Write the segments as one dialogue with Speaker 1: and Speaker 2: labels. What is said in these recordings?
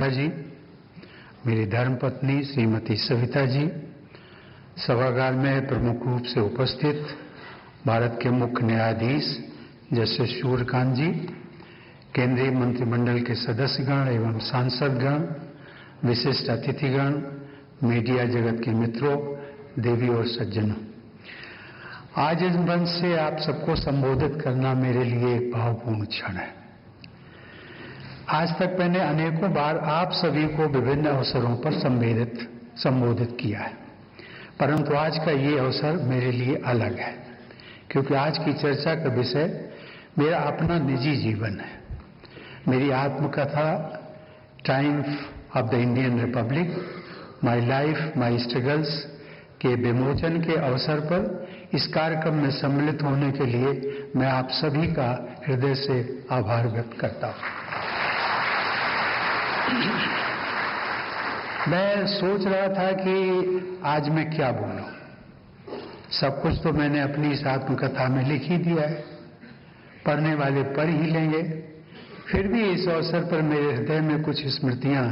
Speaker 1: नड्डा जी, मेरी धर्मपत्नी श्रीमती सविता जी, सभागार में प्रमुख रूप से उपस्थित भारत के मुख्य न्यायाधीश जस्टिस सूर्यकांत जी, केंद्रीय मंत्रिमंडल के सदस्यगण एवं सांसदगण, विशिष्ट अतिथिगण, मीडिया जगत के मित्रों, देवी और सज्जनों, आज इस मंच से आप सबको संबोधित करना मेरे लिए एक भावपूर्ण क्षण है। आज तक मैंने अनेकों बार आप सभी को विभिन्न अवसरों पर संबोधित किया है, परंतु आज का ये अवसर मेरे लिए अलग है, क्योंकि आज की चर्चा का विषय मेरा अपना निजी जीवन है। मेरी आत्मकथा Triumph of the Indian Republic, my life my struggles के विमोचन के अवसर पर इस कार्यक्रम में सम्मिलित होने के लिए मैं आप सभी का हृदय से आभार व्यक्त करता हूं। मैं सोच रहा था कि आज मैं क्या बोलूं। सब कुछ तो मैंने अपनी इस आत्मकथा में लिख ही दिया है, पढ़ने वाले पढ़ ही लेंगे। फिर भी इस अवसर पर मेरे हृदय में कुछ स्मृतियां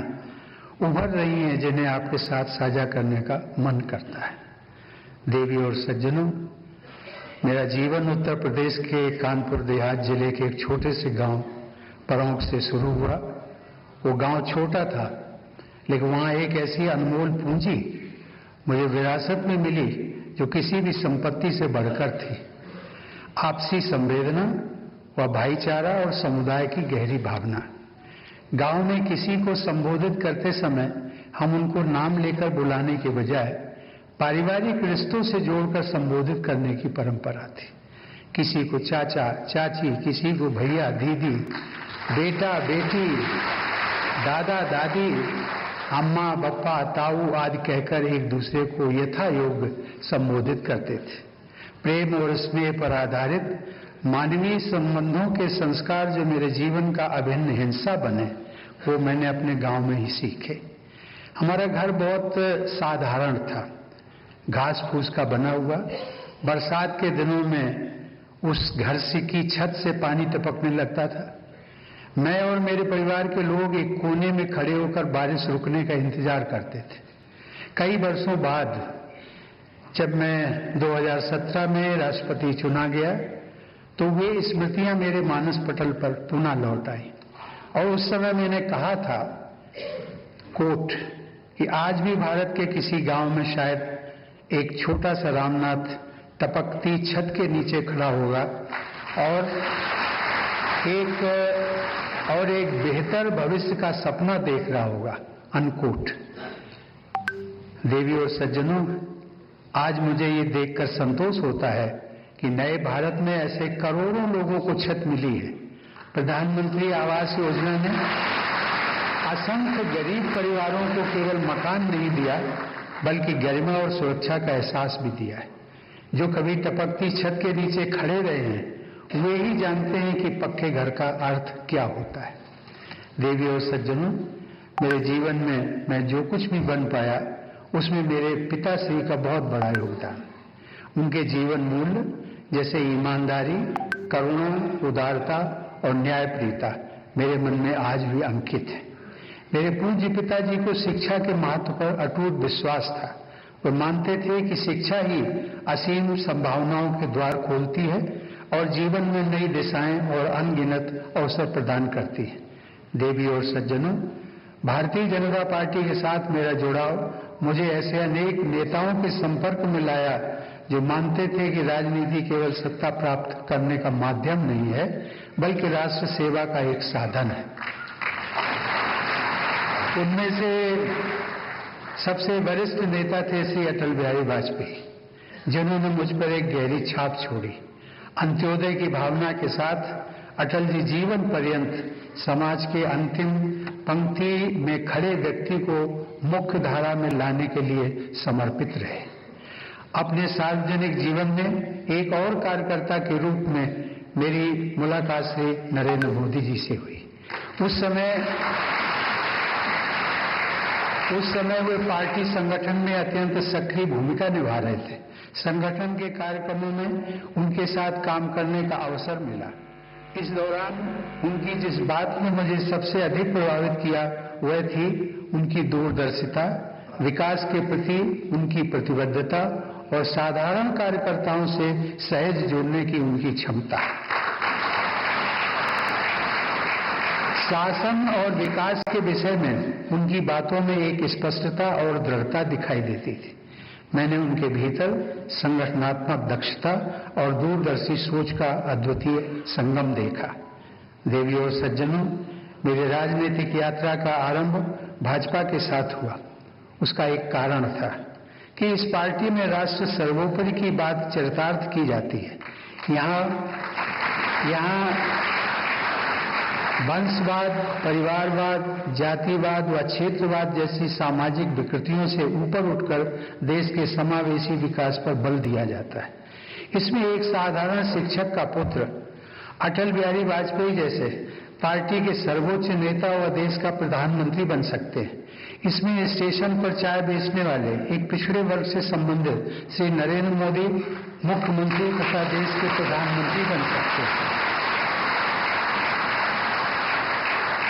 Speaker 1: उभर रही हैं जिन्हें आपके साथ साझा करने का मन करता है। देवी और सज्जनों, मेरा जीवन उत्तर प्रदेश के कानपुर देहात जिले के एक छोटे से गांव परौंक से शुरू हुआ। वो गांव छोटा था, लेकिन वहां एक ऐसी अनमोल पूंजी मुझे विरासत में मिली जो किसी भी संपत्ति से बढ़कर थी। आपसी संवेदना व भाईचारा और समुदाय की गहरी भावना। गांव में किसी को संबोधित करते समय हम उनको नाम लेकर बुलाने के बजाय पारिवारिक रिश्तों से जोड़कर संबोधित करने की परंपरा थी। किसी को चाचा चाची, किसी को भैया दीदी, बेटा बेटी, दादा दादी, अम्मा बप्पा ताऊ आदि कहकर एक दूसरे को यथा योग्य संबोधित करते थे। प्रेम और स्नेह पर आधारित मानवीय संबंधों के संस्कार जो मेरे जीवन का अभिन्न हिस्सा बने, वो मैंने अपने गांव में ही सीखे। हमारा घर बहुत साधारण था, घास फूस का बना हुआ। बरसात के दिनों में उस घर से की छत से पानी टपकने लगता था। मैं और मेरे परिवार के लोग एक कोने में खड़े होकर बारिश रुकने का इंतजार करते थे। कई वर्षों बाद जब मैं 2017 में राष्ट्रपति चुना गया, तो वे स्मृतियां मेरे मानस पटल पर पुनः लौट आई। और उस समय मैंने कहा था, कोट, कि आज भी भारत के किसी गांव में शायद एक छोटा सा रामनाथ टपकती छत के नीचे खड़ा होगा और एक बेहतर भविष्य का सपना देख रहा होगा, अनकोट। देवी और सज्जनों, आज मुझे ये देखकर संतोष होता है कि नए भारत में ऐसे करोड़ों लोगों को छत मिली है। प्रधानमंत्री आवास योजना ने असंख्य गरीब परिवारों को केवल मकान नहीं दिया, बल्कि गरिमा और सुरक्षा का एहसास भी दिया है। जो कभी टपकती छत के नीचे खड़े रहे हैं, वे ही जानते हैं कि पक्के घर का अर्थ क्या होता है। देवी और सज्जनों, मेरे जीवन में मैं जो कुछ भी बन पाया, उसमें मेरे पिताश्री का बहुत बड़ा योगदान। उनके जीवन मूल्य जैसे ईमानदारी, करुणा, उदारता और न्यायप्रियता मेरे मन में आज भी अंकित है। मेरे पूज्य पिताजी को शिक्षा के महत्व पर अटूट विश्वास था। वे मानते थे कि शिक्षा ही असीम संभावनाओं के द्वार खोलती है और जीवन में नई दिशाएं और अनगिनत अवसर प्रदान करती है। देवी और सज्जनों, भारतीय जनता पार्टी के साथ मेरा जुड़ाव मुझे ऐसे अनेक नेताओं के संपर्क में लाया जो मानते थे कि राजनीति केवल सत्ता प्राप्त करने का माध्यम नहीं है, बल्कि राष्ट्र सेवा का एक साधन है। उनमें से सबसे वरिष्ठ नेता थे श्री अटल बिहारी वाजपेयी, जिन्होंने मुझ पर एक गहरी छाप छोड़ी। अंत्योदय की भावना के साथ अटल जी जीवन पर्यंत समाज के अंतिम पंक्ति में खड़े व्यक्ति को मुख्य धारा में लाने के लिए समर्पित रहे। अपने सार्वजनिक जीवन में एक और कार्यकर्ता के रूप में मेरी मुलाकात श्री नरेंद्र मोदी जी से हुई। उस समय वे पार्टी संगठन में अत्यंत सक्रिय भूमिका निभा रहे थे। संगठन के कार्यक्रमों में उनके साथ काम करने का अवसर मिला। इस दौरान उनकी जिस बात ने मुझे सबसे अधिक प्रभावित किया वह थी उनकी दूरदर्शिता, विकास के प्रति उनकी प्रतिबद्धता और साधारण कार्यकर्ताओं से सहज जुड़ने की उनकी क्षमता। शासन और विकास के विषय में उनकी बातों में एक स्पष्टता और दृढ़ता दिखाई देती थी। मैंने उनके भीतर संगठनात्मक दक्षता और दूरदर्शी सोच का अद्वितीय संगम देखा। देवियों और सज्जनों, मेरी राजनीतिक यात्रा का आरंभ भाजपा के साथ हुआ। उसका एक कारण था कि इस पार्टी में राष्ट्र सर्वोपरि की बात चरितार्थ की जाती है। यहाँ वंशवाद, परिवारवाद, जातिवाद व क्षेत्रवाद जैसी सामाजिक विकृतियों से ऊपर उठकर देश के समावेशी विकास पर बल दिया जाता है। इसमें एक साधारण शिक्षक का पुत्र अटल बिहारी वाजपेयी जैसे पार्टी के सर्वोच्च नेता व देश का प्रधानमंत्री बन सकते हैं। इसमें स्टेशन पर चाय बेचने वाले एक पिछड़े वर्ग से संबंधित श्री नरेंद्र मोदी मुख्यमंत्री तथा देश के प्रधानमंत्री बन सकते हैं।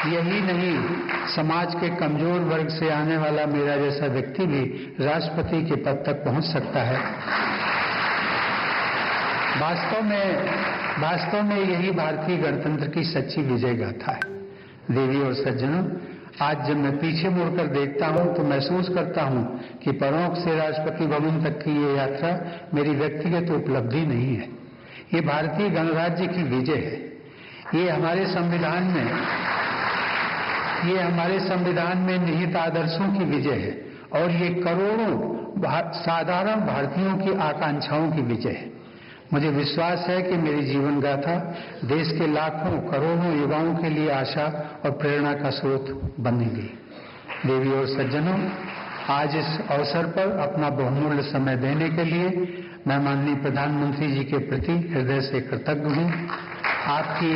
Speaker 1: यही नहीं, समाज के कमजोर वर्ग से आने वाला मेरा जैसा व्यक्ति भी राष्ट्रपति के पद तक पहुंच सकता है। वास्तव में यही भारतीय गणतंत्र की सच्ची विजय गाथा है। देवी और सज्जनों, आज जब मैं पीछे मुड़कर देखता हूं तो महसूस करता हूं कि परोंठ से राष्ट्रपति भवन तक की ये यात्रा मेरी व्यक्तिगत उपलब्धि नहीं है। ये भारतीय गणराज्य की विजय है। ये हमारे संविधान में निहित आदर्शों की विजय है और ये करोड़ों साधारण भारतीयों की आकांक्षाओं की विजय है। मुझे विश्वास है कि मेरी जीवन गाथा देश के लाखों करोड़ों युवाओं के लिए आशा और प्रेरणा का स्रोत बनेगी। देवी और सज्जनों, आज इस अवसर पर अपना बहुमूल्य समय देने के लिए मैं माननीय प्रधानमंत्री जी के प्रति हृदय से कृतज्ञ हूँ। आपकी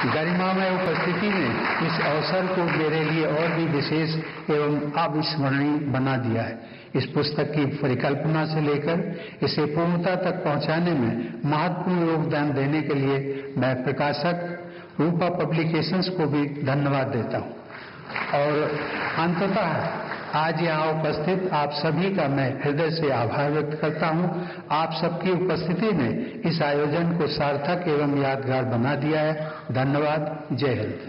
Speaker 1: गरिमामय उपस्थिति ने इस अवसर को मेरे लिए और भी विशेष एवं अविस्मरणीय बना दिया है। इस पुस्तक की परिकल्पना से लेकर इसे पूर्णता तक पहुंचाने में महत्वपूर्ण योगदान देने के लिए मैं प्रकाशक रूपा पब्लिकेशंस को भी धन्यवाद देता हूं। और अंततः आज यहाँ उपस्थित आप सभी का मैं हृदय से आभार व्यक्त करता हूँ। आप सबकी उपस्थिति ने इस आयोजन को सार्थक एवं यादगार बना दिया है। धन्यवाद। जय हिंद।